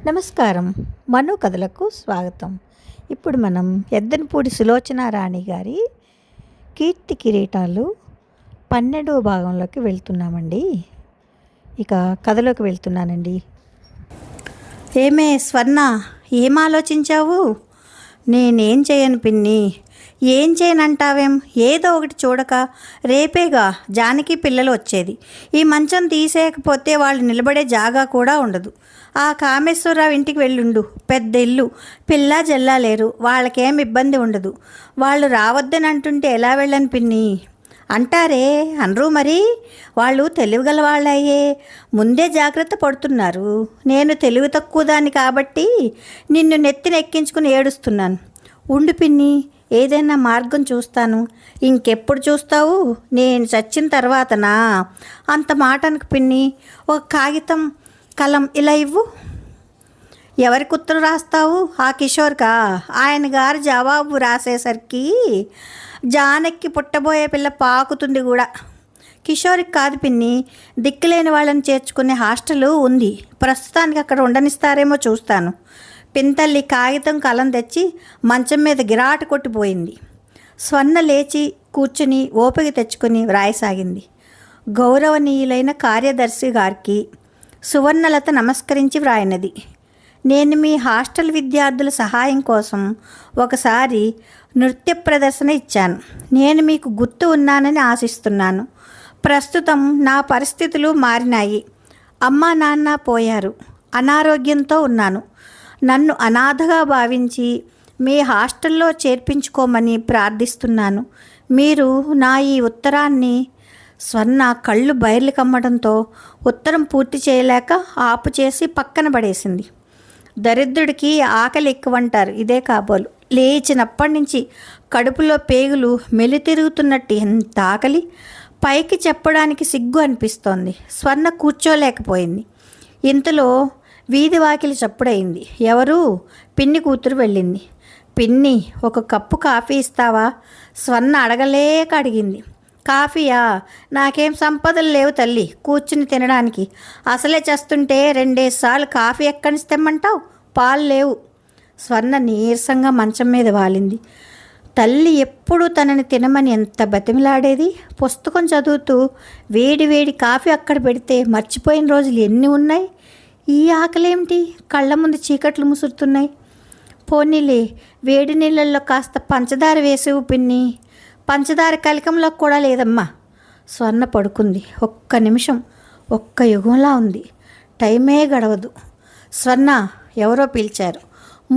నమస్కారం. మను కథలకు స్వాగతం. ఇప్పుడు మనం ఎద్దనపూడి సులోచన రాణి గారి కీర్తి కిరీటాలు 12వ భాగంలోకి వెళ్తున్నామండి. ఇక కథలోకి వెళ్తున్నానండి. ఏమే స్వర్ణ, ఏం ఆలోచించావు? నేనేం చేయను పిన్ని. ఏం చేయనంటావేం? ఏదో ఒకటి చూడక రేపేగా జానకి పిల్లలు వచ్చేది. ఈ మంచం తీసేయకపోతే వాళ్ళు నిలబడే జాగా కూడా ఉండదు. ఆ కామేశ్వరరావు ఇంటికి వెళ్ళుండు. పెద్ద ఇల్లు, పిల్ల జల్లా లేరు. వాళ్ళకేం ఇబ్బంది ఉండదు. వాళ్ళు రావద్దని అంటుంటే ఎలా వెళ్ళను పిన్ని? అంటారే, అనరు మరి. వాళ్ళు తెలివిగల వాళ్ళయ్యే, ముందే జాగ్రత్త పడుతున్నారు. నేను తెలివి తక్కువ దాన్ని కాబట్టి నిన్ను నెత్తినెక్కించుకుని ఏడుస్తున్నాను. ఉండు పిన్ని, ఏదైనా మార్గం చూస్తాను. ఇంకెప్పుడు చూస్తావు? నేను చచ్చిన తర్వాతనా? అంత మాటనికి పిన్ని, ఒక కాగితం కలం ఇలా ఇవ్వు. ఎవరికి ఉత్తరం రాస్తావు? ఆ కిషోర్కా? ఆయన గారు జవాబు రాసేసరికి జానకి పుట్టబోయే పిల్ల పాకుతుంది కూడా. కిషోర్కి కాదు పిన్ని, దిక్కులేని వాళ్ళని చేర్చుకునే హాస్టల్ ఉంది. ప్రస్తుతానికి అక్కడ ఉండనిస్తారేమో చూస్తాను. పింతల్లి కాగితం కలం తెచ్చి మంచం మీద గిరాట కొట్టిపోయింది. స్వర్ణ లేచి కూర్చుని ఓపిక తెచ్చుకుని వ్రాయసాగింది. గౌరవనీయులైన కార్యదర్శి గారికి సువర్ణలత నమస్కరించి వ్రాయినది. నేను మీ హాస్టల్ విద్యార్థుల సహాయం కోసం ఒకసారి నృత్య ప్రదర్శన ఇచ్చాను. నేను మీకు గుర్తు ఉన్నానని ఆశిస్తున్నాను. ప్రస్తుతం నా పరిస్థితులు మారినాయి. అమ్మా నాన్న పోయారు. అనారోగ్యంతో ఉన్నాను. నన్ను అనాథగా భావించి మీ హాస్టల్లో చేర్పించుకోమని ప్రార్థిస్తున్నాను. మీరు నా ఈ ఉత్తరాన్ని... స్వర్ణ కళ్ళు బయర్లు కమ్మడంతో ఉత్తరం పూర్తి చేయలేక ఆపు చేసి పక్కన పడేసింది. దరిద్రుడికి ఆకలి ఎక్కువంటారు, ఇదే కాబోలు. లేచినప్పటి నుంచి కడుపులో పేగులు మెలితిరుగుతున్నట్టు ఎంత ఆకలి! పైకి చెప్పడానికి సిగ్గు అనిపిస్తోంది. స్వర్ణ కూర్చోలేకపోయింది. ఇంతలో వీధి వాకిలి చప్పుడయింది. ఎవరు? పిన్ని కూతురు వెళ్ళింది. పిన్ని, ఒక కప్పు కాఫీ ఇస్తావా? స్వర్ణ అడగలేక అడిగింది. కాఫీయా? నాకేం సంపదలు లేవు తల్లి, కూర్చుని తినడానికి. అసలే చేస్తుంటే 2 సార్లు కాఫీ ఎక్కడి నుంచి తెమ్మంటావు? పాలు లేవు. స్వర్ణ నీరసంగా మంచం మీద వాలింది. తల్లి ఎప్పుడు తనని తినమని ఎంత బతిమిలాడేది. పుస్తకం చదువుతూ వేడి వేడి కాఫీ అక్కడ పెడితే మర్చిపోయిన రోజులు ఎన్ని ఉన్నాయి. ఈ ఆకలేమిటి? కళ్ళ ముందు చీకట్లు ముసురుతున్నాయి. పోనీలే, వేడి నీళ్ళల్లో కాస్త పంచదార వేసేవు పిన్ని. పంచదార కలికంలో కూడా లేదమ్మా. స్వర్ణ పడుకుంది. ఒక్క నిమిషం, ఒక్క యుగంలా ఉంది. టైమే గడవదు. స్వర్ణ, ఎవరో పిలిచారు.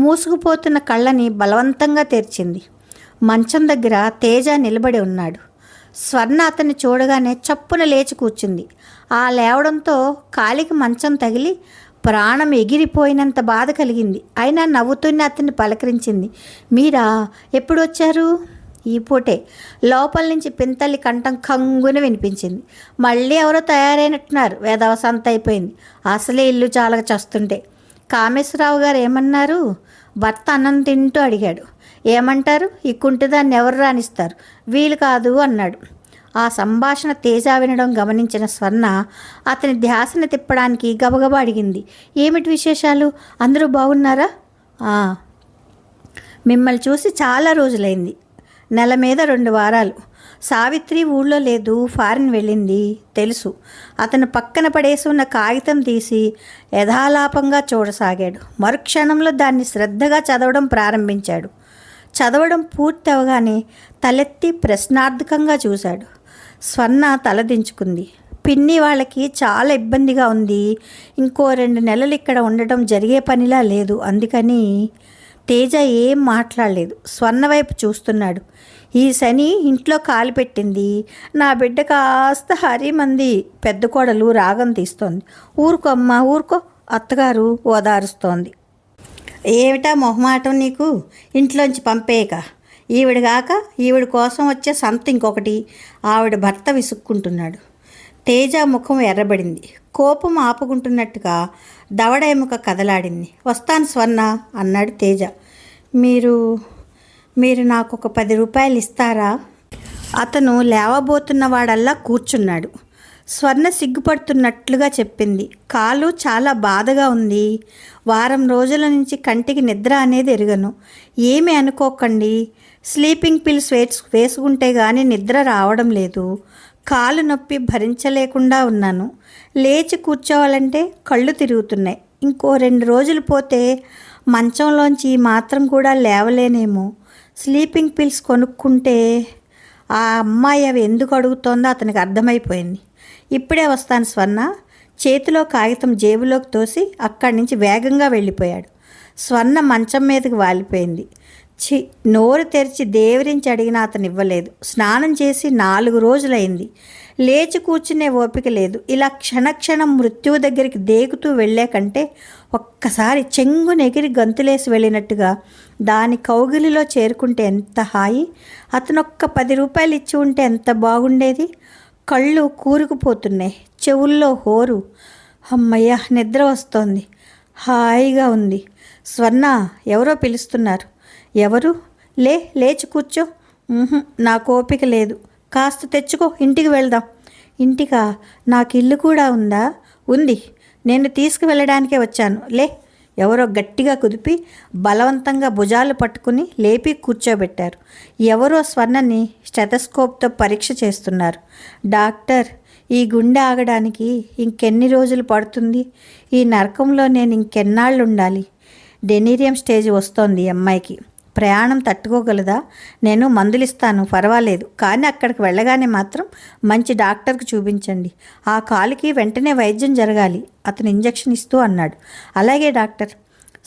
మూసుకుపోతున్న కళ్ళని బలవంతంగా తెరిచింది. మంచం దగ్గర తేజ నిలబడి ఉన్నాడు. స్వర్ణ అతన్ని చూడగానే చప్పున లేచి కూర్చుంది. ఆ లేవడంతో కాలికి మంచం తగిలి ప్రాణం ఎగిరిపోయినంత బాధ కలిగింది. అయినా నవ్వుతూనే అతన్ని పలకరించింది. మీరా? ఎప్పుడు వచ్చారు? ఈ పూటే. లోపల నుంచి పింతల్లి కంఠం కంగున వినిపించింది. మళ్ళీ ఎవరో తయారైనట్టున్నారు. వేదవసంత అయిపోయింది. అసలే ఇల్లు చాలా చస్తుంటే. కామేశ్వరరావు గారు ఏమన్నారు? భర్త అన్నం తింటూ అడిగాడు. ఏమంటారు? ఈ కుంటిదాన్ని ఎవరు రాణిస్తారు? వీలు కాదు అన్నాడు. ఆ సంభాషణ తేజ వినడం గమనించిన స్వర్ణ అతని ధ్యాసను తిప్పడానికి గబగబా అడిగింది. ఏమిటి విశేషాలు? అందరూ బాగున్నారా? మిమ్మల్ని చూసి చాలా రోజులైంది. నెల మీద 2 వారాలు. సావిత్రి ఊళ్ళో లేదు, ఫారిన్ వెళ్ళింది. తెలుసు. అతను పక్కన పడేసి ఉన్న కాగితం తీసి యథాలాపంగా చూడసాగాడు. మరుక్షణంలో దాన్ని శ్రద్ధగా చదవడం ప్రారంభించాడు. చదవడం పూర్తి అవగానే తలెత్తి ప్రశ్నార్థకంగా చూశాడు. స్వర్ణ తలదించుకుంది. పిన్ని వాళ్ళకి చాలా ఇబ్బందిగా ఉంది. ఇంకో 2 నెలలు ఇక్కడ ఉండటం జరిగే పనిలా లేదు. అందుకని... తేజ ఏం మాట్లాడలేదు. స్వర్ణ వైపు చూస్తున్నాడు. ఈ శని ఇంట్లో కాలు పెట్టింది. నా బిడ్డ కాస్త హరిమంది. పెద్ద కోడలు రాగం తీస్తోంది. ఊరుకో అమ్మా, ఊరుకో. అత్తగారు ఓదారుస్తోంది. ఏమిటా మొహమాటం నీకు? ఇంట్లోంచి పంపేయక. ఈవిడగాక ఈవిడ కోసం వచ్చే సంత ఇంకొకటి. ఆవిడ భర్త విసుక్కుంటున్నాడు. తేజ ముఖం ఎర్రబడింది. కోపం ఆపుకుంటున్నట్టుగా దవడ ఎముక కదలాడింది. వస్తాను స్వర్ణ అన్నాడు తేజ. మీరు నాకు ఒక 10 రూపాయలు ఇస్తారా? అతను లేవబోతున్నవాడల్లా కూర్చున్నాడు. స్వర్ణ సిగ్గుపడుతున్నట్లుగా చెప్పింది. కాలు చాలా బాధగా ఉంది. వారం రోజుల నుంచి కంటికి నిద్ర అనేది ఎరగను. ఏమీ అనుకోకండి. స్లీపింగ్ పిల్స్ వేసుకుంటే కానీ నిద్ర రావడం లేదు. కాలు నొప్పి భరించలేకుండా ఉన్నాను. లేచి కూర్చోవాలంటే కళ్ళు తిరుగుతున్నాయి. ఇంకో 2 రోజులు పోతే మంచంలోంచి మాత్రం కూడా లేవలేనేమో. స్లీపింగ్ పిల్స్ కొనుక్కుంటే. ఆ అమ్మాయి అవి ఎందుకు అడుగుతోందో అతనికి అర్థమైపోయింది. ఇప్పుడే వస్తాను స్వర్ణ. చేతిలో కాగితం జేబులోకి తోసి అక్కడి నుంచి వేగంగా వెళ్ళిపోయాడు. స్వర్ణ మంచం మీదకి వాలిపోయింది. నోరు తెరిచి దేవరించి అడిగినా అతను ఇవ్వలేదు. స్నానం చేసి 4 రోజులైంది. లేచి కూర్చునే ఓపిక లేదు. ఇలా క్షణక్షణం మృత్యువు దగ్గరికి దేగుతూ వెళ్ళే కంటే ఒక్కసారి చెంగునెగిరి గంతులేసి వెళ్ళినట్టుగా దాని కౌగిలిలో చేరుకుంటే ఎంత హాయి. అతనొక్క 10 రూపాయలు ఇచ్చి ఉంటే ఎంత బాగుండేది. కళ్ళు కూరుకుపోతున్నాయి, చెవుల్లో హోరు. అమ్మయ్య, నిద్ర వస్తోంది, హాయిగా ఉంది. స్వర్ణ, ఎవరో పిలుస్తున్నారు. ఎవరు? లేచి కూర్చో. నాకు ఓపిక లేదు. కాస్త తెచ్చుకో, ఇంటికి వెళ్దాం. ఇంటికా? నాకు ఇల్లు కూడా ఉందా? ఉంది. నేను తీసుకువెళ్ళడానికే వచ్చాను. ఎవరో గట్టిగా కుదిపి బలవంతంగా భుజాలు పట్టుకుని లేపి కూర్చోబెట్టారు. ఎవరో స్వర్ణని స్టెథోస్కోప్తో పరీక్ష చేస్తున్నారు. డాక్టర్, ఈ గుండె ఆగడానికి ఇంకెన్ని రోజులు పడుతుంది? ఈ నరకంలో నేను ఇంకెన్నాళ్ళు ఉండాలి? డెనీరియం స్టేజ్ వస్తోంది అమ్మాయికి. ప్రయాణం తట్టుకోగలదా? నేను మందులిస్తాను, పర్వాలేదు. కానీ అక్కడికి వెళ్ళగానే మాత్రం మంచి డాక్టర్కి చూపించండి. ఆ కాలుకి వెంటనే వైద్యం జరగాలి. అతను ఇంజెక్షన్ ఇస్తూ అన్నాడు. అలాగే డాక్టర్.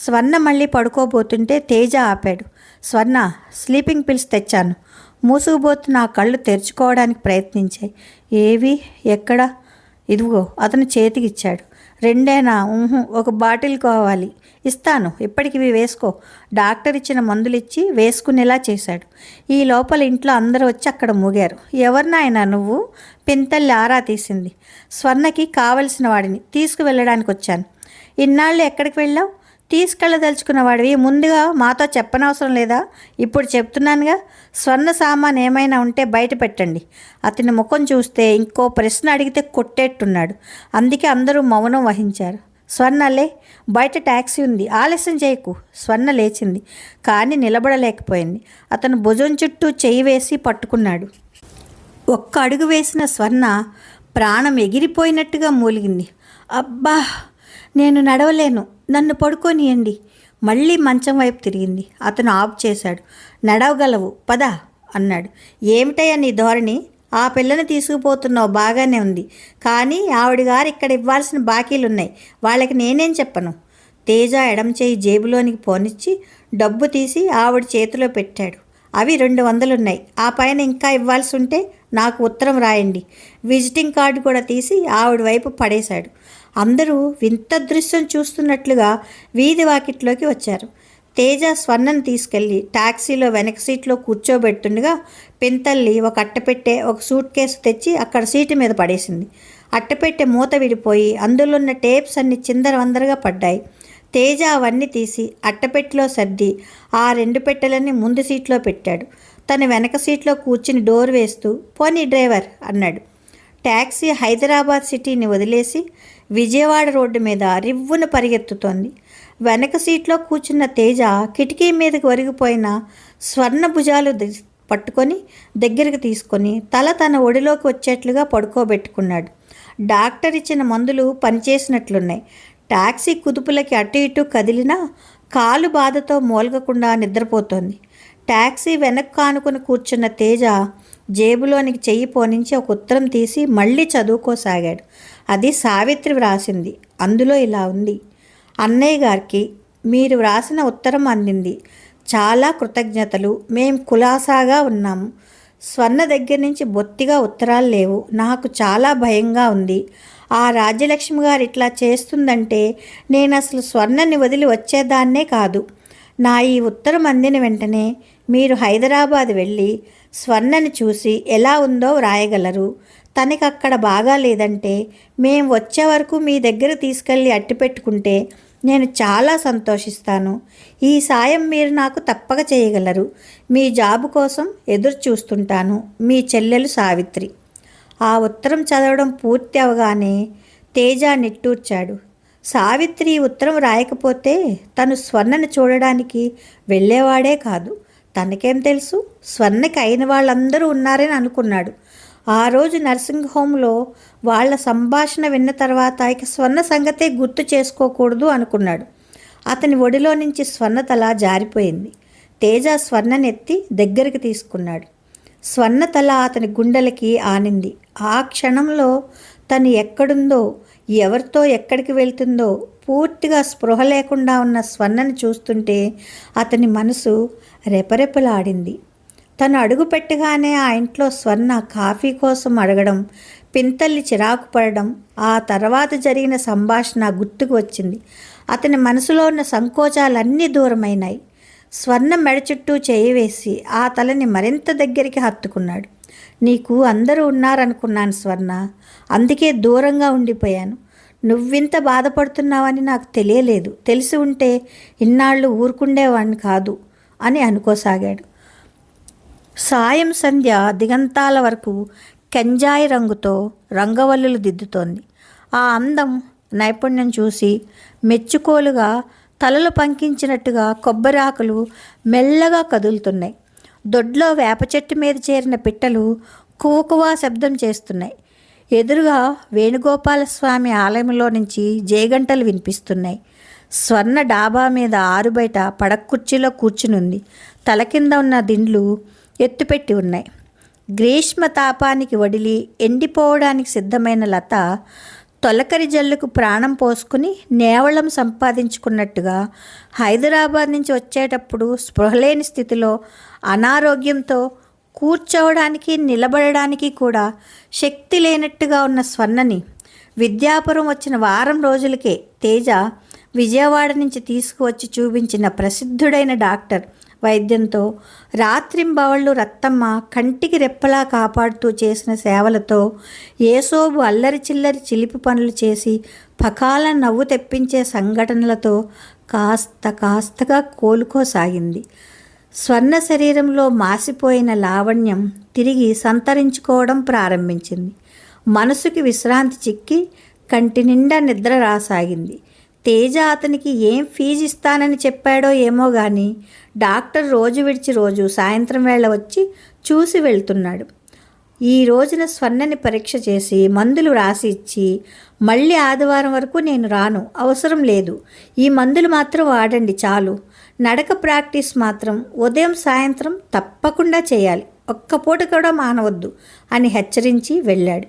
స్వర్ణ మళ్ళీ పడుకోబోతుంటే తేజ ఆపాడు. స్వర్ణ, స్లీపింగ్ పిల్స్ తెచ్చాను. మూసుకుపోతున్న ఆ కళ్ళు తెరుచుకోవడానికి ప్రయత్నించాయి. ఏవి? ఎక్కడ? ఇదిగో. అతను చేతికిచ్చాడు. 2ఏనా? ఒక బాటిల్ కావాలి. ఇస్తాను, ఇప్పటికివి వేసుకో. డాక్టర్ ఇచ్చిన మందులిచ్చి వేసుకునేలా చేశాడు. ఈ లోపల ఇంట్లో అందరూ వచ్చి అక్కడ మూగారు. ఎవరినాయనా నువ్వు? పింతల్లి ఆరా తీసింది. స్వర్ణకి కావలసిన వాడిని తీసుకువెళ్ళడానికి వచ్చాను. ఇన్నాళ్ళు ఎక్కడికి వెళ్ళావు? తీసుకెళ్ళదలుచుకున్న వాడివి ముందుగా మాతో చెప్పనవసరం లేదా? ఇప్పుడు చెప్తున్నానుగా. స్వర్ణ సామాన్ ఏమైనా ఉంటే బయట పెట్టండి. అతని ముఖం చూస్తే ఇంకో ప్రశ్న అడిగితే కొట్టేట్టున్నాడు. అందుకే అందరూ మౌనం వహించారు. స్వర్ణలే, బయట ట్యాక్సీ ఉంది, ఆలస్యం చేయకు. స్వర్ణ లేచింది, కానీ నిలబడలేకపోయింది. అతను భుజం చుట్టూ చెయ్యి వేసి పట్టుకున్నాడు. ఒక్క అడుగు వేసిన స్వర్ణ ప్రాణం ఎగిరిపోయినట్టుగా మూలిగింది. అబ్బా, నేను నడవలేను, నన్ను పడుకోనియండి. మళ్ళీ మంచం వైపు తిరిగింది. అతను ఆఫ్ చేశాడు. నడవగలవు, పద అన్నాడు. ఏమిటయ్యా నీ ధోరణి? ఆ పిల్లని తీసుకుపోతున్నావు, బాగానే ఉంది. కానీ ఆవిడ గారు ఇక్కడ ఇవ్వాల్సిన బాకీలున్నాయి, వాళ్ళకి నేనేం చెప్పను. తేజ ఎడమ చేయి జేబులోనికి పోనిచ్చి డబ్బు తీసి ఆవిడ చేతిలో పెట్టాడు. అవి 200 ఉన్నాయి. ఆ పైన ఇంకా ఇవ్వాల్సి ఉంటే నాకు ఉత్తరం రాయండి. విజిటింగ్ కార్డు కూడా తీసి ఆవిడ వైపు పడేశాడు. అందరూ వింత దృశ్యం చూస్తున్నట్లుగా వీధి వాకిట్లోకి వచ్చారు. తేజ స్వర్ణను తీసుకెళ్ళి టాక్సీలో వెనక సీట్లో కూర్చోబెట్టుండగా పింతల్లి ఒక అట్టపెట్టె, ఒక సూట్ కేసు తెచ్చి అక్కడ సీటు మీద పడేసింది. అట్టపెట్టె మూత విడిపోయి అందులో ఉన్న టేప్స్ అన్ని చిందరవందరగా పడ్డాయి. తేజ అవన్నీ తీసి అట్టపెట్టెలో సర్ది ఆ 2 పెట్టెలన్నీ ముందు సీట్లో పెట్టాడు. తన వెనక సీట్లో కూర్చుని డోర్ వేస్తూ, పోనీ డ్రైవర్ అన్నాడు. ట్యాక్సీ హైదరాబాద్ సిటీని వదిలేసి విజయవాడ రోడ్డు మీద రివ్వున పరిగెత్తుతోంది. వెనక సీట్లో కూర్చున్న తేజ కిటికీ మీదకి ఒరిగిపోయిన స్వర్ణ భుజాలు పట్టుకొని దగ్గరికి తీసుకొని తన ఒడిలోకి వచ్చేట్లుగా పడుకోబెట్టుకున్నాడు. డాక్టర్ ఇచ్చిన మందులు పనిచేసినట్లున్నాయి. టాక్సీ కుదుపులకి అటు ఇటు కదిలినా కాలు బాధతో మూలగకుండా నిద్రపోతోంది. టాక్సీ వెనక్కు ఆనుకుని కూర్చున్న తేజ జేబులోనికి చెయ్యి పోనించి ఒక ఉత్తరం తీసి మళ్ళీ చదువుకోసాగాడు. అది సావిత్రి వ్రాసింది. అందులో ఇలా ఉంది. అన్నయ్య గారికి మీరు వ్రాసిన ఉత్తరం అందింది. చాలా కృతజ్ఞతలు. మేం కులాసాగా ఉన్నాము. స్వర్ణ దగ్గర నుంచి బొత్తిగా ఉత్తరాలు లేవు. నాకు చాలా భయంగా ఉంది. ఆ రాజ్యలక్ష్మి గారు ఇట్లా చేస్తుందంటే నేను అసలు స్వర్ణని వదిలి వచ్చేదాన్నే కాదు. నా ఈ ఉత్తరం అందిన వెంటనే మీరు హైదరాబాద్ వెళ్ళి స్వర్ణని చూసి ఎలా ఉందో వ్రాయగలరు. తనకి అక్కడ బాగా లేదంటే మేం వచ్చే వరకు మీ దగ్గర తీసుకెళ్ళి అట్టి పెట్టుకుంటే నేను చాలా సంతోషిస్తాను. ఈ సాయం మీరు నాకు తప్పక చేయగలరు. మీ జాబు కోసం ఎదురు చూస్తుంటాను. మీ చెల్లెలు సావిత్రి. ఆ ఉత్తరం చదవడం పూర్తి అవగానే తేజ నిట్టూర్చాడు. సావిత్రి ఈ ఉత్తరం రాయకపోతే తను స్వర్ణను చూడడానికి వెళ్ళేవాడే కాదు. తనకేం తెలుసు, స్వర్ణకి అయిన వాళ్ళందరూ ఉన్నారని అనుకున్నాడు. ఆ రోజు నర్సింగ్ హోమ్లో వాళ్ళ సంభాషణ విన్న తర్వాత ఇక స్వర్ణ సంగతే గుర్తు చేసుకోకూడదు అనుకున్నాడు. అతని ఒడిలో నుంచి స్వర్ణ తల జారిపోయింది. తేజ స్వర్ణనెత్తి దగ్గరికి తీసుకున్నాడు. స్వర్ణ తల అతని గుండెలకి ఆనింది. ఆ క్షణంలో తను ఎక్కడుందో, ఎవరితో ఎక్కడికి వెళ్తుందో పూర్తిగా స్పృహ లేకుండా ఉన్న స్వర్ణని చూస్తుంటే అతని మనసు రెపరెపలాడింది. తను అడుగు పెట్టగానే ఆ ఇంట్లో స్వర్ణ కాఫీ కోసం అడగడం, పింతల్లి చిరాకు పడడం, ఆ తర్వాత జరిగిన సంభాషణ గుర్తుకు వచ్చింది. అతని మనసులో ఉన్న సంకోచాలన్నీ దూరమైనాయి. స్వర్ణ మెడ చుట్టూ చేయి వేసి ఆ తలని మరింత దగ్గరికి హత్తుకున్నాడు. నీకు అందరూ ఉన్నారనుకున్నాను స్వర్ణ, అందుకే దూరంగా ఉండిపోయాను. నువ్వింత బాధపడుతున్నావని నాకు తెలియలేదు. తెలిసి ఉంటే ఇన్నాళ్ళు ఊరుకుండేవాడిని కాదు అని అనుకోసాగాడు. సాయం సంధ్య దిగంతాల వరకు కెంజాయి రంగుతో రంగవల్లులు దిద్దుతోంది. ఆ అందం, నైపుణ్యం చూసి మెచ్చుకోలుగా తలలు పంకించినట్టుగా కొబ్బరి ఆకులు మెల్లగా కదులుతున్నాయి. దొడ్లో వేప చెట్టు మీద చేరిన పిట్టలు కువకువా శబ్దం చేస్తున్నాయి. ఎదురుగా వేణుగోపాలస్వామి ఆలయంలో నుంచి జేగంటలు వినిపిస్తున్నాయి. స్వర్ణ డాబా మీద ఆరుబయట పడక్కుర్చీలో కూర్చునుంది. తల కింద ఉన్న దిండ్లు ఎత్తుపెట్టి ఉన్నాయి. గ్రీష్మ తాపానికి వడిలి ఎండిపోవడానికి సిద్ధమైన లత తొలకరి జల్లుకు ప్రాణం పోసుకుని నేవళం సంపాదించుకున్నట్టుగా హైదరాబాద్ నుంచి వచ్చేటప్పుడు స్పృహలేని స్థితిలో అనారోగ్యంతో కూర్చోవడానికి నిలబడడానికి కూడా శక్తి లేనట్టుగా ఉన్న స్వర్ణని విద్యాపురం వచ్చిన వారం రోజులకే తేజ విజయవాడ నుంచి తీసుకువచ్చి చూపించిన ప్రసిద్ధుడైన డాక్టర్ వైద్యంతో, రాత్రింబవళ్ళు రత్తమ్మ కంటికి రెప్పలా కాపాడుతూ చేసిన సేవలతో, ఏసోబు అల్లరి చిల్లరి చిలిపి పనులు చేసి పకాల నవ్వు తెప్పించే సంఘటనలతో కాస్తగా కోలుకోసాగింది. స్వర్ణ శరీరంలో మాసిపోయిన లావణ్యం తిరిగి సంతరించుకోవడం ప్రారంభించింది. మనసుకి విశ్రాంతి చిక్కి కంటి నిండా నిద్ర రాసాగింది. తేజ అతనికి ఏం ఫీజు ఇస్తానని చెప్పాడో ఏమో కానీ డాక్టర్ రోజు విడిచి రోజు సాయంత్రం వేళ వచ్చి చూసి వెళ్తున్నాడు. ఈ రోజున స్వర్ణని పరీక్ష చేసి మందులు రాసి ఇచ్చి, మళ్ళీ ఆదివారం వరకు నేను రాను, అవసరం లేదు, ఈ మందులు మాత్రం వాడండి చాలు, నడక ప్రాక్టీస్ మాత్రం ఉదయం సాయంత్రం తప్పకుండా చేయాలి, ఒక్క పూట కూడా మానవద్దు అని హెచ్చరించి వెళ్ళాడు.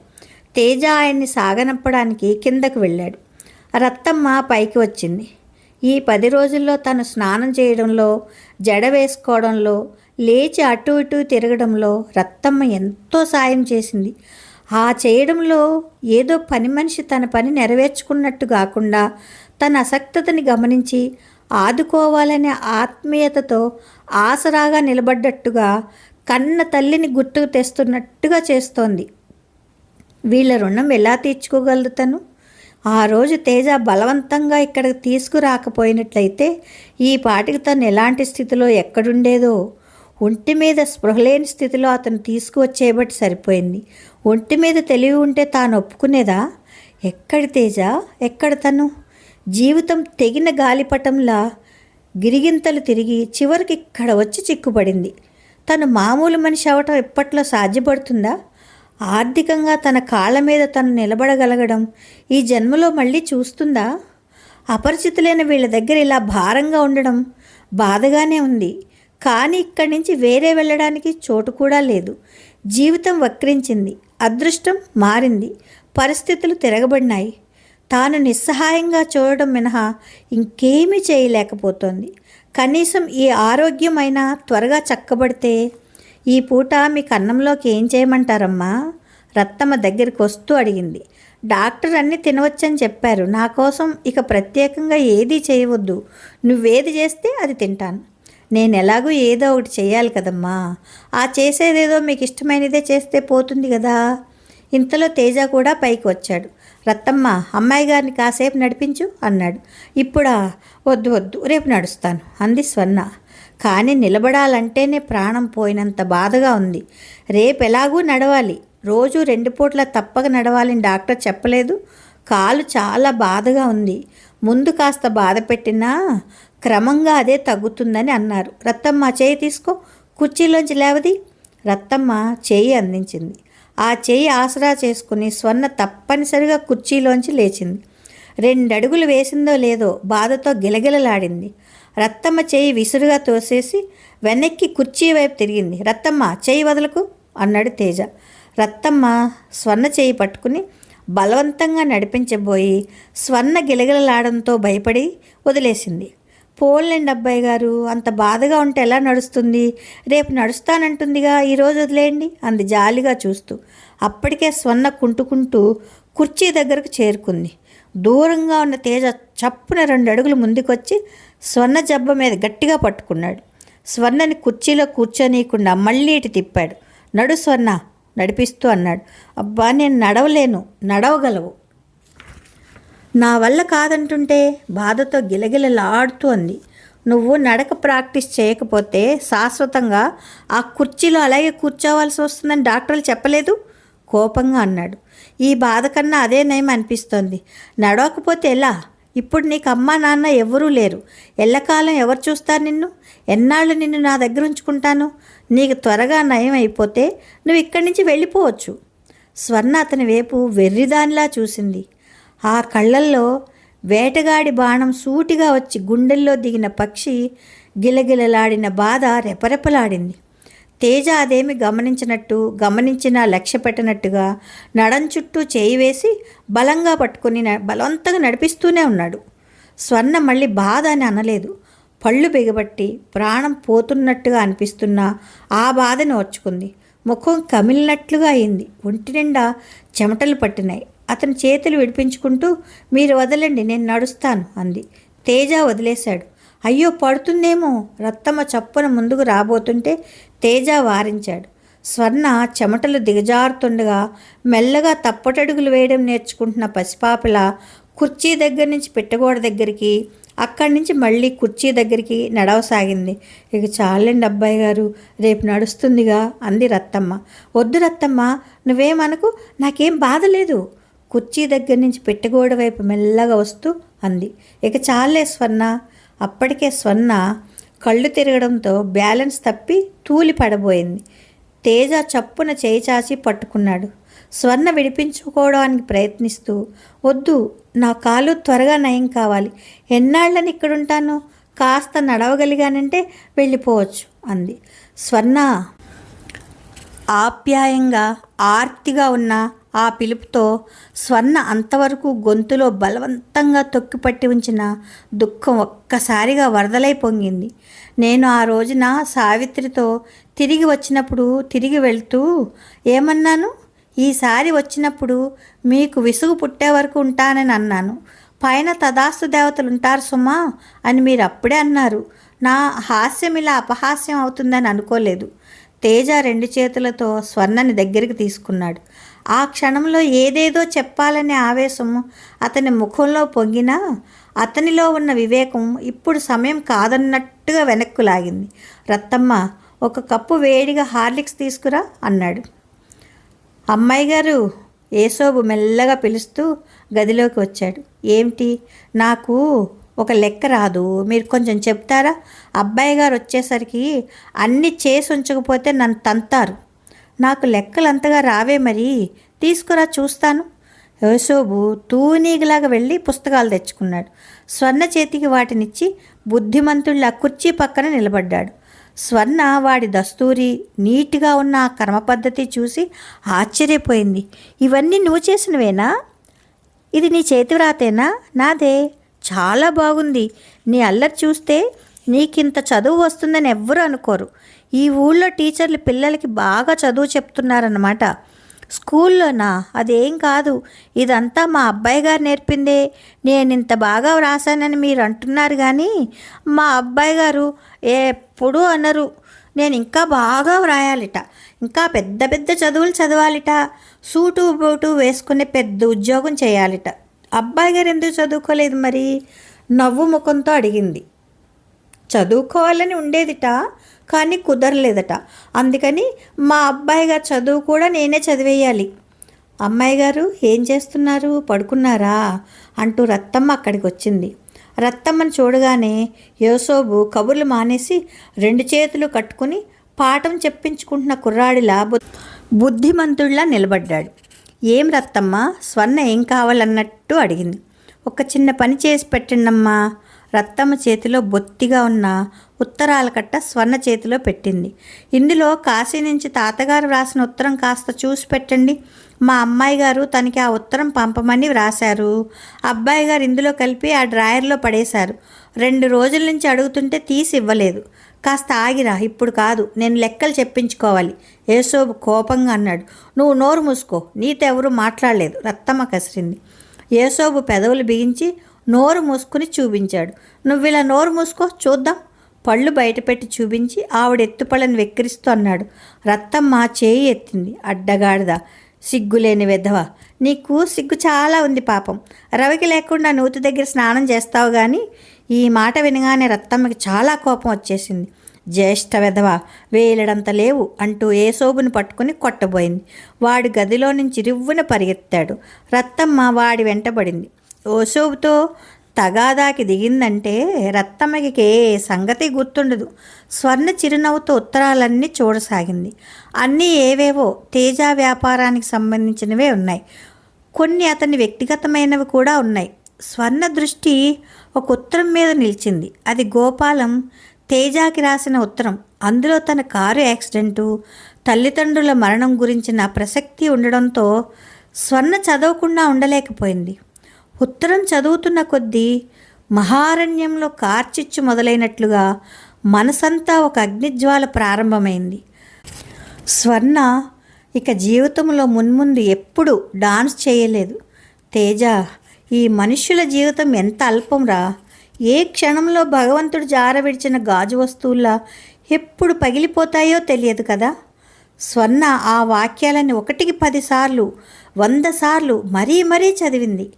తేజ ఆయన్ని సాగనంపడానికి కిందకు వెళ్ళాడు. రత్తమ్మ పైకి వచ్చింది. ఈ 10 రోజుల్లో తను స్నానం చేయడంలో, జడ వేసుకోవడంలో, లేచి అటు ఇటు తిరగడంలో రత్తమ్మ ఎంతో సాయం చేసింది. ఆ చేయడంలో ఏదో పని మనిషి తన పని నెరవేర్చుకున్నట్టు కాకుండా తన అసక్తతని గమనించి ఆదుకోవాలనే ఆత్మీయతతో ఆసరాగా నిలబడ్డట్టుగా, కన్న తల్లిని గుర్తుకు తెస్తున్నట్టుగా చేస్తోంది. వీళ్ళ రుణం ఎలా తీర్చుకోగలదు తను? ఆ రోజు తేజ బలవంతంగా ఇక్కడికి తీసుకురాకపోయినట్లయితే ఈ పాటికి తను ఎలాంటి స్థితిలో ఎక్కడుండేదో. ఒంటి మీద స్పృహలేని స్థితిలో అతను తీసుకువచ్చేయబట్టి సరిపోయింది. ఒంటి మీద తెలివి ఉంటే తాను ఒప్పుకునేదా? ఎక్కడి తేజ, ఎక్కడ తను? జీవితం తెగిన గాలిపటంలా గిరిగింతలు తిరిగి చివరికి ఇక్కడ వచ్చి చిక్కుపడింది. తను మామూలు మనిషి అవటం ఎప్పట్లో సాధ్యపడుతుందా? ఆర్థికంగా తన కాళ్ళ మీద తను నిలబడగలగడం ఈ జన్మలో మళ్ళీ చూస్తుందా? అపరిచితులైన వీళ్ళ దగ్గర ఇలా భారంగా ఉండడం బాధగానే ఉంది. కానీ ఇక్కడి నుంచి వేరే వెళ్ళడానికి చోటు కూడా లేదు. జీవితం వక్రించింది, అదృష్టం మారింది, పరిస్థితులు తిరగబడినాయి. తాను నిస్సహాయంగా చూడడం మినహా ఇంకేమీ చేయలేకపోతోంది. కనీసం ఈ ఆరోగ్యం అయినా త్వరగా చక్కబడితే. ఈ పూట మీకు అన్నంలోకి ఏం చేయమంటారమ్మా? రత్తమ్మ దగ్గరికి వస్తూ అడిగింది. డాక్టర్ అన్నీ తినవచ్చని చెప్పారు. నా కోసం ఇక ప్రత్యేకంగా ఏదీ చేయవద్దు. నువ్వేది చేస్తే అది తింటాను. నేను ఎలాగూ ఏదో ఒకటి చేయాలి కదమ్మా. ఆ చేసేదేదో మీకు ఇష్టమైనదే చేస్తే పోతుంది కదా. ఇంతలో తేజ కూడా పైకి వచ్చాడు. రత్తమ్మ, అమ్మాయి గారిని కాసేపు నడిపించు అన్నాడు. ఇప్పుడా? వద్దు వద్దు, రేపు నడుస్తాను అంది స్వర్ణ. కానీ నిలబడాలంటేనే ప్రాణం పోయినంత బాధగా ఉంది. రేపు ఎలాగూ నడవాలి, రోజు 2 పూట్ల తప్పక నడవాలని డాక్టర్ చెప్పలేదు. కాలు చాలా బాధగా ఉంది. ముందు కాస్త బాధ పెట్టినా క్రమంగా అదే తగ్గుతుందని అన్నారు. రత్తమ్మ, చేయి తీసుకో, కుర్చీలోంచి లేవది. రత్తమ్మ చేయి అందించింది. ఆ చేయి ఆసరా చేసుకుని స్వర్ణ తప్పనిసరిగా కుర్చీలోంచి లేచింది. 2 అడుగులు వేసిందో లేదో బాధతో గిలగిలలాడింది. రత్తమ్మ చేయి విసురుగా తోసేసి వెనక్కి కుర్చీ వైపు తిరిగింది. రత్తమ్మ, చేయి వదలకు అన్నాడు తేజ. రత్తమ్మ స్వర్ణ చేయి పట్టుకుని బలవంతంగా నడిపించబోయి స్వర్ణ గిలగిలలాడంతో భయపడి వదిలేసింది. పోన్లేండి అబ్బాయి గారు, అంత బాధగా ఉంటే ఎలా నడుస్తుంది? రేపు నడుస్తానంటుందిగా, ఈరోజు వదిలేయండి అంది జాలిగా చూస్తూ. అప్పటికే స్వర్ణ కుంటుకుంటూ కుర్చీ దగ్గరకు చేరుకుంది. దూరంగా ఉన్న తేజ చప్పున 2 అడుగులు ముందుకొచ్చి స్వర్ణ జబ్బ మీద గట్టిగా పట్టుకున్నాడు. స్వర్ణని కుర్చీలో కూర్చోనీయకుండా మళ్ళీ ఇటు తిప్పాడు. నడు స్వర్ణ నడిపిస్తూ అన్నాడు. అబ్బా, నేను నడవలేను. నడవగలవు. నా వల్ల కాదంటుంటే బాధతో గిలగిలలాడుతూ అంది. నువ్వు నడక ప్రాక్టీస్ చేయకపోతే శాశ్వతంగా ఆ కుర్చీలో అలాగే కూర్చోవాల్సి వస్తుందని డాక్టర్లు చెప్పలేదు కోపంగా అన్నాడు. ఈ బాధ కన్నా అదే నయం అనిపిస్తోంది. నడవకపోతే ఎలా? ఇప్పుడు నీకు అమ్మా నాన్న ఎవరూ లేరు. ఎల్లకాలం ఎవరు చూస్తారు నిన్ను? ఎన్నాళ్ళు నిన్ను నా దగ్గర ఉంచుకుంటాను? నీకు త్వరగా నయం అయిపోతే నువ్వు ఇక్కడి నుంచి వెళ్ళిపోవచ్చు. స్వర్ణ అతని వైపు వెర్రిదానిలా చూసింది. ఆ కళ్ళల్లో వేటగాడి బాణం సూటిగా వచ్చి గుండెల్లో దిగిన పక్షి గిలగిలలాడిన బాధ రెపరెపలాడింది. తేజ అదేమి గమనించినా లక్ష్య పెట్టనట్టుగా నడం చుట్టూ చేయి వేసి బలంగా పట్టుకుని బలవంతంగా నడిపిస్తూనే ఉన్నాడు. స్వర్ణ మళ్ళీ బాధ అని అనలేదు. పళ్ళు బిగబట్టి ప్రాణం పోతున్నట్టుగా అనిపిస్తున్నా ఆ బాధను ఓర్చుకుంది. ముఖం కమిలినట్లుగా అయింది. ఒంటి నిండా చెమటలు పట్టినాయి. అతని చేతులు విడిపించుకుంటూ, మీరు వదలండి, నేను నడుస్తాను అంది. తేజ వదిలేశాడు. అయ్యో, పడుతుందేమో. రత్తమ్మ చప్పున ముందుకు రాబోతుంటే తేజ వారించాడు. స్వర్ణ చెమటలు దిగజారుతుండగా మెల్లగా తప్పటడుగులు వేయడం నేర్చుకుంటున్న పసిపాపలా కుర్చీ దగ్గర నుంచి పెట్టగోడ దగ్గరికి, అక్కడి నుంచి మళ్ళీ కుర్చీ దగ్గరికి నడవసాగింది. ఇక చాలండి అబ్బాయి గారు, రేపు నడుస్తుందిగా అంది రత్తమ్మ. వద్దు రత్తమ్మ, నువ్వేమనకు, నాకేం బాధ లేదు. కుర్చీ దగ్గర నుంచి పెట్టగోడ వైపు మెల్లగా వస్తూ అంది. ఇక చాలే స్వర్ణ. అప్పటికే స్వర్ణ కళ్ళు తిరగడంతో బ్యాలెన్స్ తప్పి తూలి పడబోయింది. తేజ చప్పున చేయి చాచి పట్టుకున్నాడు. స్వర్ణ విడిపించుకోవడానికి ప్రయత్నిస్తూ, వద్దు, నా కాలు త్వరగా నయం కావాలి. ఎన్నాళ్ళని ఇక్కడుంటాను? కాస్త నడవగలిగానంటే వెళ్ళిపోవచ్చు అంది. స్వర్ణ ఆప్యాయంగా ఆర్తిగా ఉన్న ఆ పిలుపుతో స్వర్ణ అంతవరకు గొంతులో బలవంతంగా తొక్కిపట్టి ఉంచిన దుఃఖం ఒక్కసారిగా వరదలై పొంగింది. నేను ఆ రోజున సావిత్రితో తిరిగి వెళ్తూ ఏమన్నాను? ఈసారి వచ్చినప్పుడు మీకు విసుగు పుట్టే వరకు ఉంటానని అన్నాను. పైన తదాస్తు దేవతలు ఉంటారు సుమా అని మీరు అప్పుడే అన్నారు. నా హాస్యం ఇలా అపహాస్యం అవుతుందని అనుకోలేదు. తేజ 2 చేతులతో స్వర్ణని దగ్గరికి తీసుకున్నాడు. ఆ క్షణంలో ఏదేదో చెప్పాలనే ఆవేశం అతని ముఖంలో పొంగినా అతనిలో ఉన్న వివేకం ఇప్పుడు సమయం కాదన్నట్టుగా వెనక్కు లాగింది. రత్తమ్మ, 1 కప్పు వేడిగా హార్లిక్స్ తీసుకురా అన్నాడు. అమ్మాయి గారు, ఏసోబు మెల్లగా పిలుస్తూ గదిలోకి వచ్చాడు. ఏమిటి? నాకు ఒక లెక్క రాదు, మీరు కొంచెం చెప్తారా? అబ్బాయి గారు వచ్చేసరికి అన్నీ చేసి ఉంచకపోతే నన్ను తంతారు. నాకు లెక్కలు అంతగా రావే, మరి తీసుకురా చూస్తాను. యోసోబు తూనీగలాగా వెళ్ళి పుస్తకాలు తెచ్చుకున్నాడు. స్వర్ణ చేతికి వాటినిచ్చి బుద్ధిమంతుళ్ళ కుర్చీ పక్కన నిలబడ్డాడు. స్వర్ణ వాడి దస్తూరి నీట్గా ఉన్న ఆ కర్మ పద్ధతి చూసి ఆశ్చర్యపోయింది. ఇవన్నీ నువ్వు చేసినవేనా? ఇది నీ చేతి వ్రాతేనా? నాదే. చాలా బాగుంది. నీ అల్లరి చూస్తే నీకింత చదువు వస్తుందని ఎవ్వరూ అనుకోరు. ఈ ఊళ్ళో టీచర్లు పిల్లలకి బాగా చదువు చెప్తున్నారన్నమాట. స్కూల్లోనా? అదేం కాదు, ఇదంతా మా అబ్బాయి గారు నేర్పిందే. నేను ఇంత బాగా వ్రాసానని మీరు అంటున్నారు, కానీ మా అబ్బాయి గారు ఎప్పుడూ అనరు. నేను ఇంకా బాగా వ్రాయాలిట, ఇంకా పెద్ద పెద్ద చదువులు చదవాలిట, సూటు బూటు వేసుకునే పెద్ద ఉద్యోగం చేయాలిట. అబ్బాయి గారు ఎందుకు చదువుకోలేదు మరి? నవ్వు ముఖంతో అడిగింది. చదువుకోవాలని ఉండేదిట, కానీ కుదరలేదట. అందుకని మా అబ్బాయి గారు చదువు కూడా నేనే చదివేయాలి. అమ్మాయి గారు ఏం చేస్తున్నారు, పడుకున్నారా అంటూ రత్తమ్మ అక్కడికి వచ్చింది. రత్తమ్మను చూడగానే యోసోబు కబుర్లు మానేసి 2 చేతులు కట్టుకుని పాఠం చెప్పించుకుంటున్న కుర్రాడిలా బుద్ధిమంతుడిలా నిలబడ్డాడు. ఏం రత్తమ్మ, స్వర్ణ ఏం కావాలన్నట్టు అడిగింది. ఒక చిన్న పని చేసి పెట్టండమ్మా. రత్తమ్మ చేతిలో బొత్తిగా ఉన్న ఉత్తరాల కట్ట స్వర్ణ చేతిలో పెట్టింది. ఇందులో కాశీ నుంచి తాతగారు వ్రాసిన ఉత్తరం కాస్త చూసి పెట్టండి. మా అమ్మాయి గారు తనకి ఆ ఉత్తరం పంపమని వ్రాశారు. అబ్బాయి గారు ఇందులో కలిపి ఆ డ్రాయర్లో పడేశారు. 2 రోజుల నుంచి అడుగుతుంటే తీసి ఇవ్వలేదు. కాస్త ఆగిరా, ఇప్పుడు కాదు, నేను లెక్కలు చెప్పించుకోవాలి. యేసోబు కోపంగా అన్నాడు. నువ్వు నోరు మూసుకో, నీతో ఎవరూ మాట్లాడలేదు. రత్తమ్మ కసిరింది. యేసోబు పెదవులు బిగించి నోరు మూసుకుని చూపించాడు. నువ్విలా నోరు మూసుకో చూద్దాం. పళ్ళు బయటపెట్టి చూపించి ఆవిడ ఎత్తుపళ్ళని వెక్కిరిస్తూ అన్నాడు. రత్తమ్మ చేయి ఎత్తింది. అడ్డగాడిద, సిగ్గులేని వెధవ, నీకు సిగ్గు చాలా ఉంది పాపం. రవికి లేకుండా నూతి దగ్గర స్నానం చేస్తావు కానీ. ఈ మాట వినగానే రత్తమ్మకి చాలా కోపం వచ్చేసింది. జ్యేష్ఠ వెధవ, వేలడంత లేవు అంటూ యేసోబుని పట్టుకుని కొట్టబోయింది. వాడి గదిలో నుంచి రివ్వున పరిగెత్తాడు. రత్తమ్మ వాడి వెంటబడింది. యేసోబుతో తగాదాకి దిగిందంటే రత్తమ్మకి ఏ సంగతి గుర్తుండదు. స్వర్ణ చిరునవ్వుతో ఉత్తరాలన్నీ చూడసాగింది. అన్నీ ఏవేవో తేజ వ్యాపారానికి సంబంధించినవే ఉన్నాయి. కొన్ని అతని వ్యక్తిగతమైనవి కూడా ఉన్నాయి. స్వర్ణ దృష్టి ఒక ఉత్తరం మీద నిలిచింది. అది గోపాలం తేజాకి రాసిన ఉత్తరం. అందులో తన కారు యాక్సిడెంటు, తల్లిదండ్రుల మరణం గురించిన ప్రసక్తి ఉండడంతో స్వర్ణ చదవకుండా ఉండలేకపోయింది. ఉత్తరం చదువుతున్న కొద్దీ మహారణ్యంలో కార్చిచ్చు మొదలైనట్లుగా మనసంతా ఒక అగ్నిజ్వాల ప్రారంభమైంది. స్వర్ణ ఇక జీవితంలో మున్ముందు ఎప్పుడు డాన్స్ చేయలేదు. తేజ, ఈ మనుష్యుల జీవితం ఎంత అల్పంరా. ఏ క్షణంలో భగవంతుడు జారవిడిచిన గాజు వస్తువుల్లా ఎప్పుడు పగిలిపోతాయో తెలియదు కదా. స్వర్ణ ఆ వాక్యాలని 1కి 10 సార్లు 100 సార్లు మరీ మరీ చదివింది.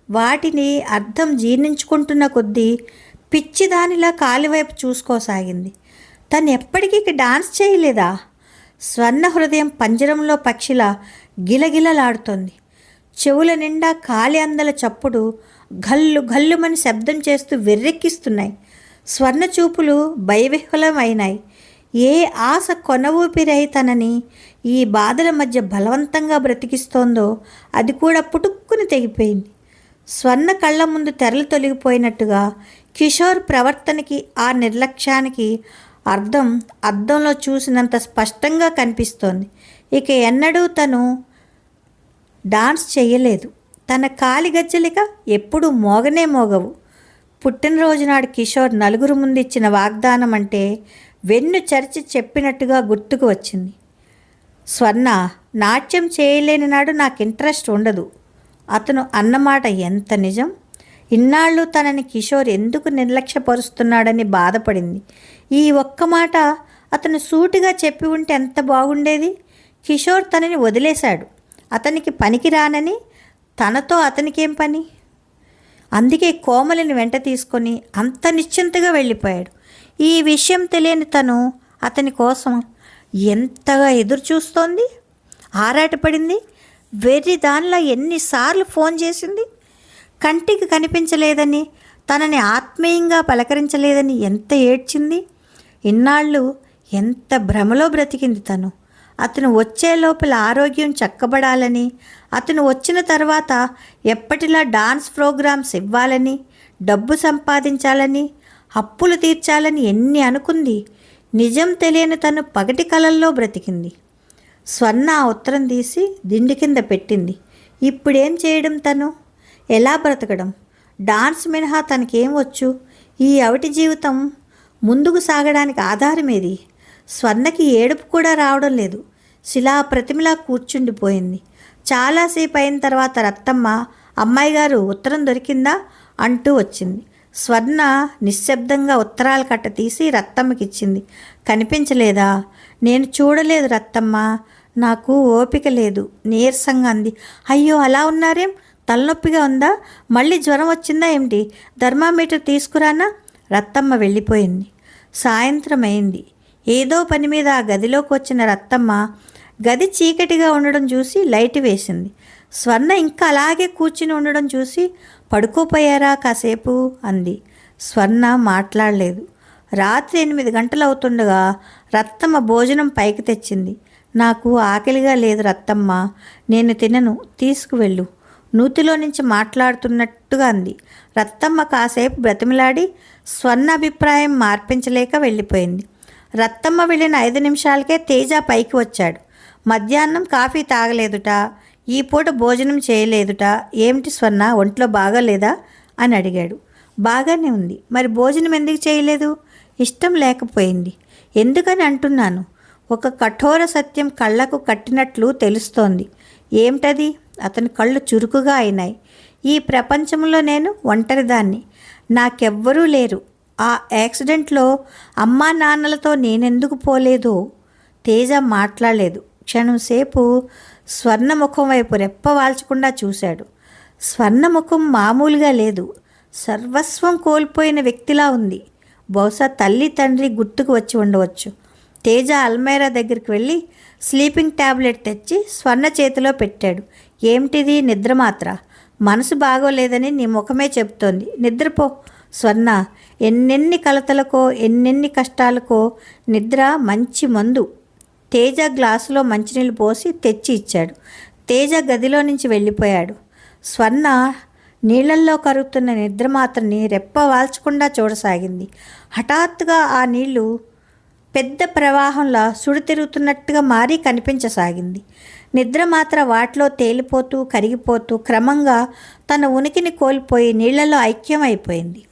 వాటిని అర్థం జీర్ణించుకుంటున్న కొద్దీ పిచ్చిదానిలా కాలివైపు చూసుకోసాగింది. తను ఎప్పటికీ డాన్స్ చేయలేదా? స్వర్ణ హృదయం పంజరంలో పక్షిలా గిలగిలలాడుతోంది. చెవుల నిండా కాలి అందల చప్పుడు గల్లు గల్లుమని శబ్దం చేస్తూ వెర్రెక్కిస్తున్నాయి. స్వర్ణ చూపులు భయవిహ్వలమైనాయి. ఏ ఆశ కొనవూపిరై తనని ఈ బాధల మధ్య బలవంతంగా బ్రతికిస్తోందో అది కూడా పుటుక్కుని తెగిపోయింది. స్వర్ణ కళ్ళ ముందు తెరలు తొలగిపోయినట్టుగా కిషోర్ ప్రవర్తనకి, ఆ నిర్లక్ష్యానికి అద్దంలో చూసినంత స్పష్టంగా కనిపిస్తోంది. ఇక ఎన్నడూ తను డాన్స్ చెయ్యలేదు. తన కాలి గజ్జలిక ఎప్పుడూ మోగనే మోగవు. పుట్టినరోజు నాడు కిషోర్ నలుగురు ముందు ఇచ్చిన వాగ్దానం అంటే వెన్ను చరిచి చెప్పినట్టుగా గుర్తుకు వచ్చింది. స్వర్ణ, నాట్యం చేయలేని నాడు నాకు ఇంట్రెస్ట్ ఉండదు. అతను అన్నమాట ఎంత నిజం. ఇన్నాళ్ళు తనని కిషోర్ ఎందుకు నిర్లక్ష్యపరుస్తున్నాడని బాధపడింది. ఈ ఒక్క మాట అతను సూటిగా చెప్పి ఉంటే ఎంత బాగుండేది. కిషోర్ తనని వదిలేశాడు. అతనికి పనికి రానని. తనతో అతనికేం పని? అందుకే కోమలిని వెంట తీసుకొని అంత నిశ్చింతగా వెళ్ళిపోయాడు. ఈ విషయం తెలియని తను అతని కోసం ఎంతగా ఎదురు చూస్తోంది, ఆరాటపడింది. వెర్రి దానిలో ఎన్నిసార్లు ఫోన్ చేసింది. కంటికి కనిపించలేదని, తనని ఆత్మీయంగా పలకరించలేదని ఎంత ఏడ్చింది. ఇన్నాళ్ళు ఎంత భ్రమలో బ్రతికింది తను. అతను వచ్చే లోపల ఆరోగ్యం చక్కబడాలని, అతను వచ్చిన తర్వాత ఎప్పటిలా డాన్స్ ప్రోగ్రామ్స్ ఇవ్వాలని, డబ్బు సంపాదించాలని, అప్పులు తీర్చాలని ఎన్ని అనుకుంది. నిజం తెలియని తను పగటి కలల్లో బ్రతికింది. స్వర్ణ ఆ ఉత్తరం తీసి దిండి కింద పెట్టింది. ఇప్పుడేం చేయడం? తను ఎలా బ్రతకడం? డాన్స్ మినహా తనకేం వచ్చు? ఈ అవిటి జీవితం ముందుకు సాగడానికి ఆధారమేది? స్వర్ణకి ఏడుపు కూడా రావడం లేదు. శిలా ప్రతిమలా కూర్చుండిపోయింది. చాలాసేపు అయిన తర్వాత రత్తమ్మ, అమ్మాయి గారు ఉత్తరం దొరికిందా అంటూ వచ్చింది. స్వర్ణ నిశ్శబ్దంగా ఉత్తరాల కట్ట తీసి రత్తమ్మకిచ్చింది. కనిపించలేదా? నేను చూడలేదు రత్తమ్మ, నాకు ఓపిక లేదు నీరసంగా అంది. అయ్యో అలా ఉన్నారేం? తలనొప్పిగా ఉందా? మళ్ళీ జ్వరం వచ్చిందా ఏమిటి? థర్మామీటర్ తీసుకురానా? రత్తమ్మ వెళ్ళిపోయింది. సాయంత్రం అయింది. ఏదో పని మీద ఆ గదిలోకి వచ్చిన రత్తమ్మ గది చీకటిగా ఉండడం చూసి లైట్ వేసింది. స్వర్ణ ఇంకా అలాగే కూర్చుని ఉండడం చూసి పడుకోపోయారా కాసేపు అంది. స్వర్ణ మాట్లాడలేదు. రాత్రి 8 గంటలు అవుతుండగా రత్తమ్మ భోజనం పైకి తెచ్చింది. నాకు ఆకలిగా లేదు రత్తమ్మ, నేను తినను, తీసుకువెళ్ళు, నూతిలో నుంచి మాట్లాడుతున్నట్టుగా అంది. రత్తమ్మ కాసేపు బ్రతిమిలాడి స్వర్ణ అభిప్రాయం మార్పించలేక వెళ్ళిపోయింది. రత్తమ్మ వెళ్ళిన 5 నిమిషాలకే తేజ పైకి వచ్చాడు. మధ్యాహ్నం కాఫీ తాగలేదుట, ఈ పూట భోజనం చేయలేదుట. ఏమిటి స్వర్ణ, ఒంట్లో బాగాలేదా అని అడిగాడు. బాగానే ఉంది, మరి భోజనం ఎందుకు చేయలేదు? ఇష్టం లేకపోయింది. ఎందుకని అంటున్నాను. ఒక కఠోర సత్యం కళ్ళకు కట్టినట్లు తెలుస్తోంది. ఏమిటది? అతని కళ్ళు చురుకుగా అయినాయి. ఈ ప్రపంచంలో నేను ఒంటరిదాన్ని, నాకెవ్వరూ లేరు. ఆ యాక్సిడెంట్లో అమ్మా నాన్నలతో నేనెందుకు పోలేదో. తేజ మాట్లాడలేదు. క్షణంసేపు స్వర్ణముఖం వైపు రెప్పవాల్చకుండా చూశాడు. స్వర్ణముఖం మామూలుగా లేదు, సర్వస్వం కోల్పోయిన వ్యక్తిలా ఉంది. బహుశా తల్లి తండ్రి గుర్తుకు వచ్చి ఉండవచ్చు. తేజ అల్మైరా దగ్గరికి వెళ్ళి స్లీపింగ్ ట్యాబ్లెట్ తెచ్చి స్వర్ణ చేతిలో పెట్టాడు. ఏమిటిది? నిద్రమాత్ర. మనసు బాగోలేదని నీ ముఖమే చెప్తోంది. నిద్రపో స్వర్ణ. ఎన్నెన్ని కలతలకో ఎన్నెన్ని కష్టాలకో నిద్ర మంచి మందు. తేజ గ్లాసులో మంచినీళ్ళు పోసి తెచ్చి ఇచ్చాడు. తేజ గదిలో నుంచి వెళ్ళిపోయాడు. స్వర్ణ నీళ్లల్లో కరుగుతున్న నిద్రమాత్రని రెప్ప వాల్చకుండా చూడసాగింది. హఠాత్తుగా ఆ నీళ్లు పెద్ద ప్రవాహంలా సుడి తిరుగుతున్నట్టుగా మారి కనిపించసాగింది. నిద్ర మాత్రం వాటిలో తేలిపోతూ కరిగిపోతూ క్రమంగా తన ఉనికిని కోల్పోయి నీళ్లలో ఐక్యమైపోయింది.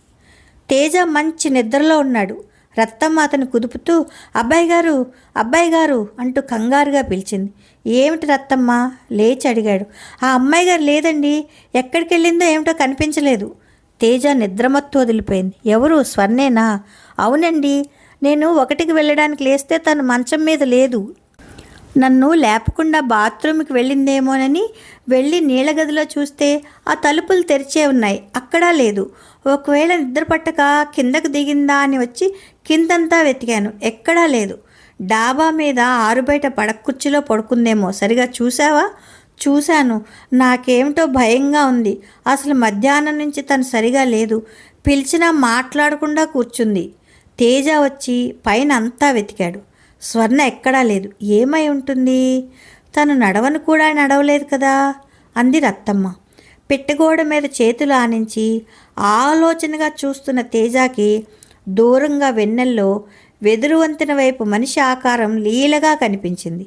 తేజ మంచి నిద్రలో ఉన్నాడు. రత్తమ్మ అతను కుదుపుతూ అబ్బాయి గారు, అబ్బాయి గారు అంటూ కంగారుగా పిలిచింది. ఏమిటి రత్తమ్మ? లేచి అడిగాడు. ఆ అమ్మాయి గారు లేదండి, ఎక్కడికి వెళ్ళిందో ఏమిటో కనిపించలేదు. తేజ నిద్రమత్తు వదిలిపోయింది. ఎవరు? స్వర్ణేనా? అవునండి, నేను 1కి వెళ్ళడానికి లేస్తే తను మంచం మీద లేదు. నన్ను లేపకుండా బాత్రూమ్కి వెళ్ళిందేమోనని వెళ్ళి నీళ్ళ గదిలో చూస్తే ఆ తలుపులు తెరిచే ఉన్నాయి, అక్కడా లేదు. ఒకవేళ నిద్ర పట్టక కిందకు దిగిందా అని వచ్చి కిందంతా వెతికాను, ఎక్కడా లేదు. డాబా మీద ఆరుబయట పడక్కుర్చీలో పడుకుందేమో, సరిగా చూసావా? చూశాను. నాకేమిటో భయంగా ఉంది. అసలు మధ్యాహ్నం నుంచి తను సరిగా లేదు. పిలిచినా మాట్లాడకుండా కూర్చుంది. తేజ వచ్చి పైన అంతా వెతికాడు. స్వర్ణ ఎక్కడా లేదు. ఏమై ఉంటుంది? తను నడవను కూడా నడవలేదు కదా అంది రత్తమ్మ. పెట్టెగోడ మీద చేతులు ఆనించి ఆలోచనగా చూస్తున్న తేజకి దూరంగా వెన్నెల్లో వెదురు వంతెన వైపు మనిషి ఆకారం లీలగా కనిపించింది.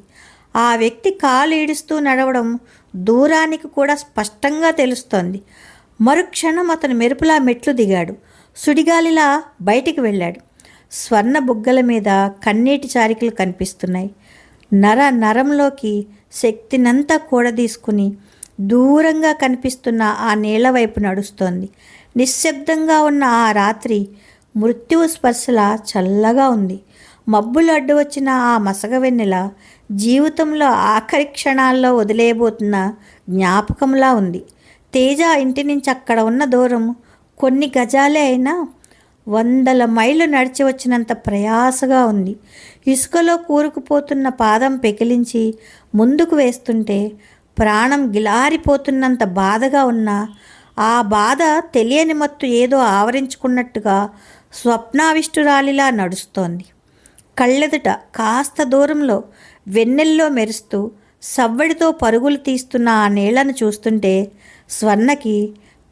ఆ వ్యక్తి కాలు ఈడుస్తూ నడవడం దూరానికి కూడా స్పష్టంగా తెలుస్తోంది. మరుక్షణం అతను మెరుపులా మెట్లు దిగాడు. సుడిగాలిలా బయటికి వెళ్ళాడు. స్వర్ణ బుగ్గల మీద కన్నీటి చారికలు కనిపిస్తున్నాయి. నరంలోకి శక్తినంతా కూడదీసుకుని దూరంగా కనిపిస్తున్న ఆ నీళ్ల వైపు నడుస్తోంది. నిశ్శబ్దంగా ఉన్న ఆ రాత్రి మృత్యువు స్పర్శలా చల్లగా ఉంది. మబ్బులు అడ్డు వచ్చిన ఆ మసగవెన్నెల జీవితంలో ఆఖరి క్షణాల్లో వదిలేయబోతున్న జ్ఞాపకంలా ఉంది. తేజ ఇంటి నుంచి అక్కడ ఉన్న దూరం కొన్ని గజాలే అయినా 100 మైళ్ళు నడిచి వచ్చినంత ప్రయాసగా ఉంది. ఇసుకలో కూరుకుపోతున్న పాదం పెకిలించి ముందుకు వేస్తుంటే ప్రాణం గిలారిపోతున్నంత బాధగా ఉన్న ఆ బాధ తెలియని మత్తు ఏదో ఆవరించుకున్నట్టుగా స్వప్నావిష్టురాలిలా నడుస్తోంది. కళ్ళెదుట కాస్త దూరంలో వెన్నెల్లో మెరుస్తూ సవ్వడితో పరుగులు తీస్తున్న ఆ నీళ్లను చూస్తుంటే స్వర్ణకి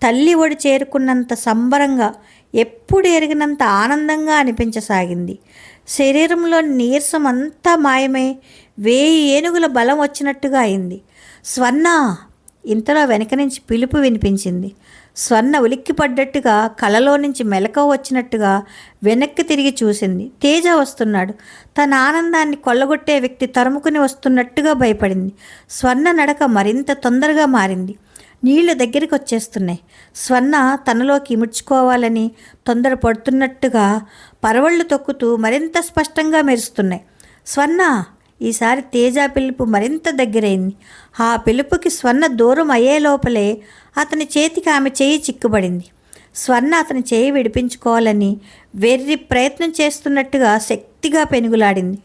తల్లి ఒడి చేరుకున్నంత సంబరంగా, ఎప్పుడు ఎరిగినంత ఆనందంగా అనిపించసాగింది. శరీరంలో నీరసం అంతా మాయమై 1000 ఏనుగుల బలం వచ్చినట్టుగా అయింది. స్వర్ణ! ఇంతలో వెనక నుంచి పిలుపు వినిపించింది. స్వర్ణ ఉలిక్కిపడ్డట్టుగా కలలో నుంచి మెలకువ వచ్చినట్టుగా వెనక్కి తిరిగి చూసింది. తేజ వస్తున్నాడు. తన ఆనందాన్ని కొల్లగొట్టే వ్యక్తి తరుముకుని వస్తున్నట్టుగా భయపడింది. స్వర్ణ నడక మరింత తొందరగా మారింది. నీళ్లు దగ్గరికి వచ్చేస్తున్నాయి. స్వర్ణ తనలోకి ఇముడ్చుకోవాలని తొందరపడుతున్నట్టుగా పరవళ్ళు తొక్కుతూ మరింత స్పష్టంగా మెరుస్తున్నాయి. స్వర్ణ! ఈసారి తేజ పిలుపు మరింత దగ్గరైంది. ఆ పిలుపుకి స్వర్ణ దూరం అయ్యే లోపలే అతని చేతికి ఆమె చేయి చిక్కుబడింది. స్వర్ణ అతని చేయి విడిపించుకోవాలని వెర్రి ప్రయత్నం చేస్తున్నట్టుగా శక్తిగా పెనుగులాడింది.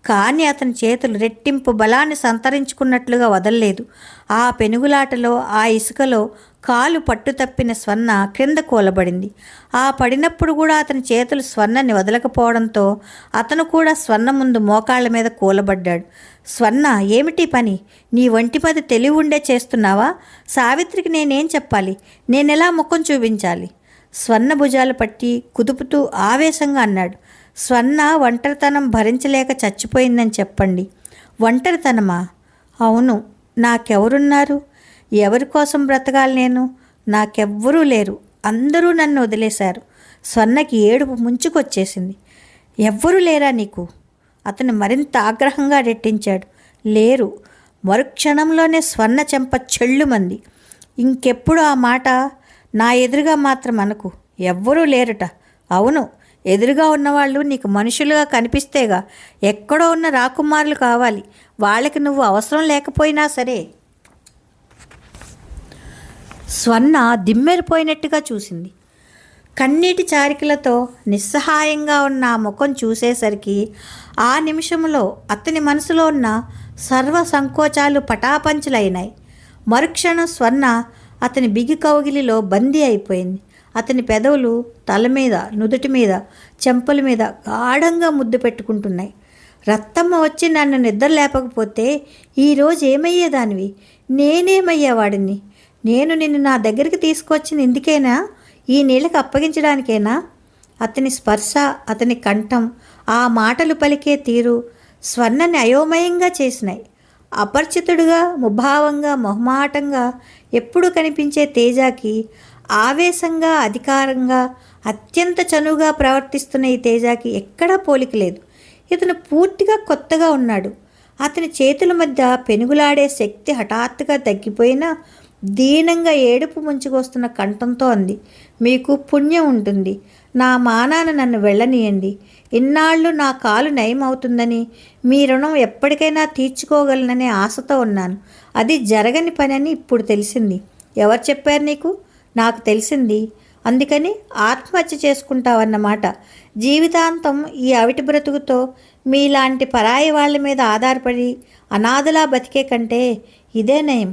కానీ అతని చేతులు రెట్టింపు బలాన్ని సంతరించుకున్నట్లుగా వదలలేదు. ఆ పెనుగులాటలో, ఆ ఇసుకలో కాలు పట్టు తప్పిన స్వర్ణ క్రింద కూలబడింది. ఆ పడినప్పుడు కూడా అతని చేతులు స్వర్ణని వదలకపోవడంతో అతను కూడా స్వర్ణ ముందు మోకాళ్ళ మీద కూలబడ్డాడు. స్వర్ణ, ఏమిటి పని? నీ ఒంటి మీద తెలివి ఉండే చేస్తున్నావా? సావిత్రికి నేనేం చెప్పాలి? నేనెలా ముఖం చూపించాలి? స్వర్ణ భుజాలు పట్టి కుదుపుతూ ఆవేశంగా అన్నాడు. స్వర్ణ ఒంటరితనం భరించలేక చచ్చిపోయిందని చెప్పండి. ఒంటరితనమా? అవును. నాకెవరున్నారు? ఎవరి కోసం బ్రతకాలి నేను? నాకెవ్వరూ లేరు. అందరూ నన్ను వదిలేశారు. స్వర్ణకి ఏడుపు ముంచుకొచ్చేసింది. ఎవ్వరూ లేరా నీకు? అతను మరింత ఆగ్రహంగా రెట్టించాడు. లేరు. మరుక్షణంలోనే స్వర్ణ చెంప చెళ్ళుమంది. ఇంకెప్పుడు ఆ మాట నా ఎదురుగా మాత్రం అనకు. ఎవ్వరూ లేరుట. అవును, ఎదురుగా ఉన్నవాళ్ళు నీకు మనుషులుగా కనిపిస్తేగా. ఎక్కడో ఉన్న రాకుమారులు కావాలి. వాళ్ళకి నువ్వు అవసరం లేకపోయినా సరే. స్వర్ణ దిమ్మెరిపోయినట్టుగా చూసింది. కన్నీటి చారికలతో నిస్సహాయంగా ఉన్న ఆ ముఖం చూసేసరికి ఆ నిమిషంలో అతని మనసులో ఉన్న సర్వ సంకోచాలు పటాపంచులైనాయి. మరుక్షణం స్వర్ణ అతని బిగి కౌగిలిలో బందీ అయిపోయింది. అతని పెదవులు తల మీద, నుదుటి మీద, చెంపల మీద గాఢంగా ముద్దు పెట్టుకుంటున్నాయి. రత్తమ్మ వచ్చి నన్ను నిద్ర లేపకపోతే ఈరోజు ఏమయ్యేదానివి? నేనేమయ్యేవాడిని? నేను నిన్ను నా దగ్గరికి తీసుకొచ్చింది ఇందుకేనా? ఈ నీళ్ళకి అప్పగించడానికేనా? అతని స్పర్శ, అతని కంఠం, ఆ మాటలు పలికే తీరు స్వర్ణని అయోమయంగా చేసినాయి. అపరిచితుడుగా, ముభావంగా, మొహమాటంగా ఎప్పుడు కనిపించే తేజాకి ఆవేశంగా, అధికారంగా, అత్యంత చనువుగా ప్రవర్తిస్తున్న ఈ తేజాకి ఎక్కడా పోలిక లేదు. ఇతను పూర్తిగా కొత్తగా ఉన్నాడు. అతని చేతుల మధ్య పెనుగులాడే శక్తి హఠాత్తుగా తగ్గిపోయినా దీనంగా ఏడుపు ముంచుకొస్తున్న కంఠంతో అంది. మీకు పుణ్యం ఉంటుంది. నా మానాన నన్ను వెళ్ళనీయండి. ఇన్నాళ్ళు నా కాలు నయమవుతుందని, మీ రుణం ఎప్పటికైనా తీర్చుకోగలననే ఆశతో ఉన్నాను. అది జరగని పని ఇప్పుడు తెలిసింది. ఎవరు చెప్పారు నీకు? నాకు తెలిసింది. అందుకని ఆత్మహత్య చేసుకుంటావన్నమాట. జీవితాంతం ఈ అవిటి బ్రతుకుతో మీలాంటి పరాయి వాళ్ళ మీద ఆధారపడి అనాథలా బతికే కంటే ఇదే నయం.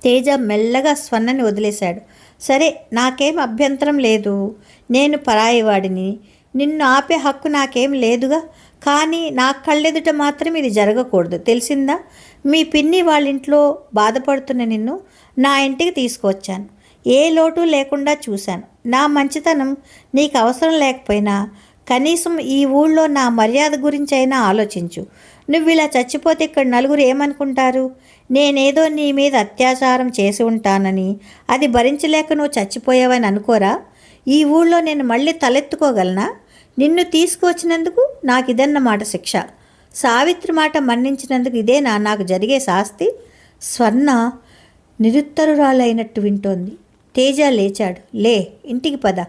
తేజ మెల్లగా స్వర్ణని వదిలేశాడు. సరే, నాకేం అభ్యంతరం లేదు. నేను పరాయివాడిని. నిన్ను ఆపే హక్కు నాకేం లేదుగా. కానీ నా కళ్ళెదుట మాత్రం ఇది జరగకూడదు, తెలిసిందా? మీ పిన్ని వాళ్ళ ఇంట్లో బాధపడుతున్న నిన్ను నా ఇంటికి తీసుకువచ్చాను. ఏ లోటు లేకుండా చూశాను. నా మంచితనం నీకు అవసరం లేకపోయినా కనీసం ఈ ఊళ్ళో నా మర్యాద గురించి అయినా ఆలోచించు. నువ్వు ఇలా చచ్చిపోతే ఇక్కడ నలుగురు ఏమనుకుంటారు? నేనేదో నీ మీద అత్యాచారం చేసి ఉంటానని, అది భరించలేక నువ్వు చచ్చిపోయావని అనుకోరా? ఈ ఊళ్ళో నేను మళ్ళీ తలెత్తుకోగలనా? నిన్ను తీసుకువచ్చినందుకు నాకు ఇదన్నమాట శిక్ష. సావిత్రి మాట మన్నించినందుకు ఇదేనా నాకు జరిగే శాస్తి? స్వర్ణ నిరుత్తరురాలైనట్టు వింటోంది. తేజ లేచాడు. లే, ఇంటికి పద.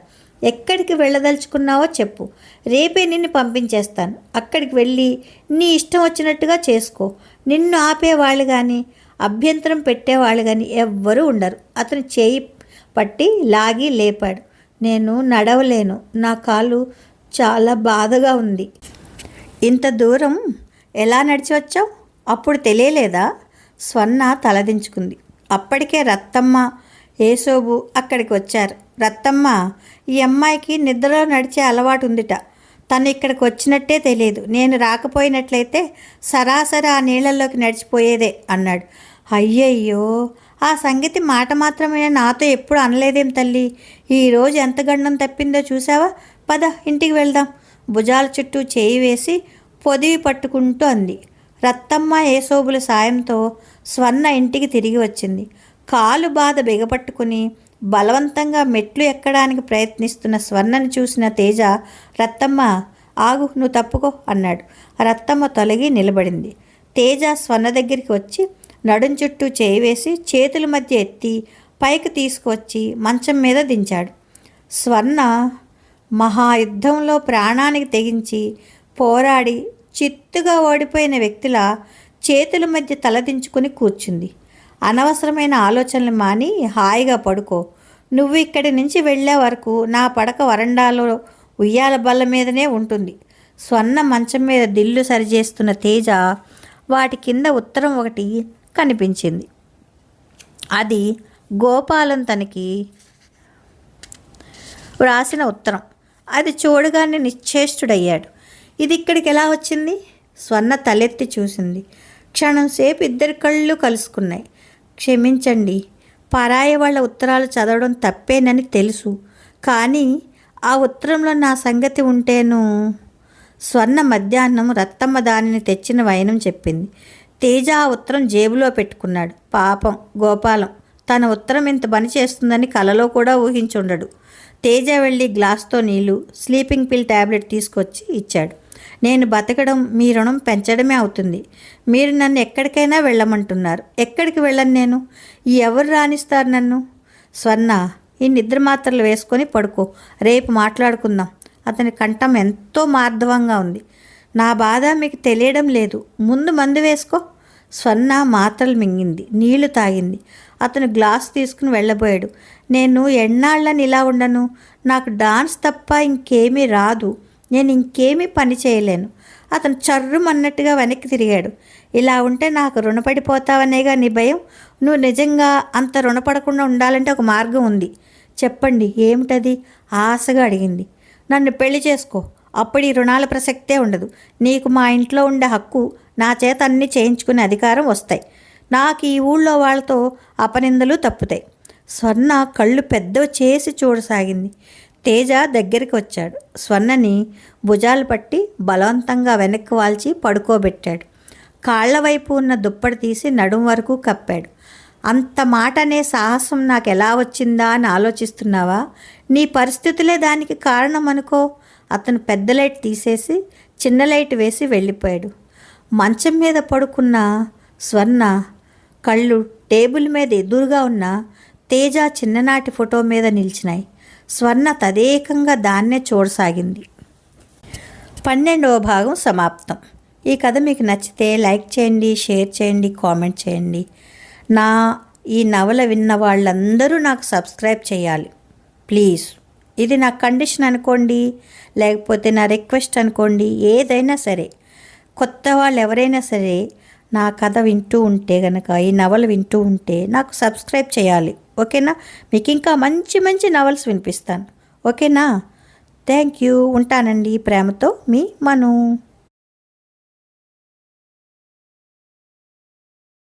ఎక్కడికి వెళ్ళదలుచుకున్నావో చెప్పు. రేపే నిన్ను పంపించేస్తాను. అక్కడికి వెళ్ళి నీ ఇష్టం వచ్చినట్టుగా చేసుకో. నిన్ను ఆపేవాళ్ళు కానీ, అభ్యంతరం పెట్టేవాళ్ళు కానీ ఎవ్వరూ ఉండరు. అతను చేయి పట్టి లాగి లేపాడు. నేను నడవలేను. నా కాలు చాలా బాధగా ఉంది. ఇంత దూరం ఎలా నడిచి వచ్చావు? అప్పుడు తెలియలేదా? స్వర్ణ తలదించుకుంది. అప్పటికే రత్తమ్మ, ఏసోబు అక్కడికి వచ్చారు. రత్తమ్మ, ఈ అమ్మాయికి నిద్రలో నడిచే అలవాటు ఉందిట. తను ఇక్కడికి వచ్చినట్టే తెలియదు. నేను రాకపోయినట్లయితే సరాసరి ఆ నీళ్ళల్లోకి నడిచిపోయేదే అన్నాడు. అయ్యయ్యో, ఆ సంగతి మాట మాత్రమే నాతో ఎప్పుడు అనలేదేం తల్లి. ఈరోజు ఎంత గండం తప్పిందో చూసావా? పద, ఇంటికి వెళ్దాం. భుజాల చుట్టూ చేయి వేసి పొదివి పట్టుకుంటూ అంది. రత్తమ్మ, ఏసోబుల సాయంతో స్వర్ణ ఇంటికి తిరిగి వచ్చింది. కాలు బాధ బిగపట్టుకుని బలవంతంగా మెట్లు ఎక్కడానికి ప్రయత్నిస్తున్న స్వర్ణను చూసిన తేజ, రత్తమ్మ ఆగు, నువ్వు తప్పుకో అన్నాడు. రత్తమ్మ తొలగి నిలబడింది. తేజ స్వర్ణ దగ్గరికి వచ్చి నడుం చుట్టూ చేయి వేసి చేతుల మధ్య ఎత్తి పైకి తీసుకువచ్చి మంచం మీద దించాడు. స్వర్ణ మహాయుద్ధంలో ప్రాణానికి తెగించి పోరాడి చిత్తుగా ఓడిపోయిన వ్యక్తిలా చేతుల మధ్య తలదించుకుని కూర్చుంది. అనవసరమైన ఆలోచనలు మాని హాయిగా పడుకో. నువ్వు ఇక్కడి నుంచి వెళ్ళే వరకు నా పడక వరండాలో ఉయ్యాల బల్ల మీదనే ఉంటుంది. స్వర్ణ మంచం మీద దిల్లు సరిచేస్తున్న తేజ వాటి కింద ఉత్తరం ఒకటి కనిపించింది. అది గోపాలం తనకి వ్రాసిన ఉత్తరం. అది చూడగానే నిశ్చేష్టుడయ్యాడు. ఇది ఇక్కడికి ఎలా వచ్చింది? స్వర్ణ తలెత్తి చూసింది. క్షణం సేపు ఇద్దరి కళ్ళు కలుసుకున్నాయి. క్షమించండి, పరాయి వాళ్ళ ఉత్తరాలు చదవడం తప్పేనని తెలుసు, కానీ ఆ ఉత్తరంలో నా సంగతి ఉంటేను. స్వర్ణ మధ్యాహ్నం రత్తమ్మ దానిని తెచ్చిన వైనం చెప్పింది. తేజ ఆ ఉత్తరం జేబులో పెట్టుకున్నాడు. పాపం గోపాలం తన ఉత్తరం ఇంత పని చేస్తుందని కలలో కూడా ఊహించుండడు. తేజ వెళ్ళి గ్లాస్తో నీళ్లు, స్లీపింగ్ పిల్ ట్యాబ్లెట్ తీసుకొచ్చి ఇచ్చాడు. నేను బతకడం మీ రుణం పెంచడమే అవుతుంది. మీరు నన్ను ఎక్కడికైనా వెళ్ళమంటున్నారు. ఎక్కడికి వెళ్ళను నేను? ఎవరు రాణిస్తారు నన్ను? స్వర్ణ, ఈ నిద్ర మాత్రలు వేసుకొని పడుకో, రేపు మాట్లాడుకుందాం. అతని కంఠం ఎంతో మార్ధవంగా ఉంది. నా బాధ మీకు తెలియడం లేదు. ముందు మందు వేసుకో. స్వర్ణ మాత్రలు మింగింది, నీళ్లు తాగింది. అతను గ్లాస్ తీసుకుని వెళ్ళబోయాడు. నేను ఎన్నాళ్ళని ఇలా ఉండను? నాకు డాన్స్ తప్ప ఇంకేమీ రాదు. నేను ఇంకేమీ పని చేయలేను. అతను చర్రుమన్నట్టుగా వెనక్కి తిరిగాడు. ఇలా ఉంటే నాకు రుణపడిపోతావనేగా నీ భయం? నువ్వు నిజంగా అంత రుణపడకుండా ఉండాలంటే ఒక మార్గం ఉంది. చెప్పండి, ఏమిటది? ఆశగా అడిగింది. నన్ను పెళ్లి చేసుకో, అప్పుడు ఈ రుణాల ప్రసక్తే ఉండదు. నీకు మా ఇంట్లో ఉండే హక్కు, నా చేత అన్నీ చేయించుకునే అధికారం వస్తాయి. నాకు ఈ ఊళ్ళో వాళ్ళతో అపనిందలు తప్పుతాయి. స్వర్ణ కళ్ళు పెద్దవి చేసి చూడసాగింది. తేజ దగ్గరికి వచ్చాడు. స్వర్ణని భుజాలు పట్టి బలవంతంగా వెనక్కి వాల్చి పడుకోబెట్టాడు. కాళ్ల వైపు ఉన్న దుప్పటి తీసి నడుం వరకు కప్పాడు. అంత మాట అనే సాహసం నాకు ఎలా వచ్చిందా అని ఆలోచిస్తున్నావా? నీ పరిస్థితులే దానికి కారణం అనుకో. అతను పెద్ద లైట్ తీసేసి చిన్న లైట్ వేసి వెళ్ళిపోయాడు. మంచం మీద పడుకున్న స్వర్ణ కళ్ళు టేబుల్ మీద ఎదురుగా ఉన్న తేజ చిన్ననాటి ఫోటో మీద నిలిచినాయి. స్వర్ణ తదేకంగా దాన్నే చూడసాగింది. 12వ భాగం సమాప్తం. ఈ కథ మీకు నచ్చితే లైక్ చేయండి, షేర్ చేయండి, కామెంట్ చేయండి. నా ఈ నవల విన్న వాళ్ళందరూ నాకు సబ్స్క్రైబ్ చేయాలి ప్లీజ్. ఇది నా కండిషన్ అనుకోండి, లేకపోతే నా రిక్వెస్ట్ అనుకోండి, ఏదైనా సరే. కొత్త వాళ్ళు ఎవరైనా సరే నా కథ వింటూ ఉంటే కనుక, ఈ నవల వింటూ ఉంటే నాకు సబ్స్క్రైబ్ చేయాలి. ఓకేనా? మీకు ఇంకా మంచి మంచి నవల్స్ వినిపిస్తాను. ఓకేనా? Thank you. ఉంటానండి. ప్రేమతో మీ మను.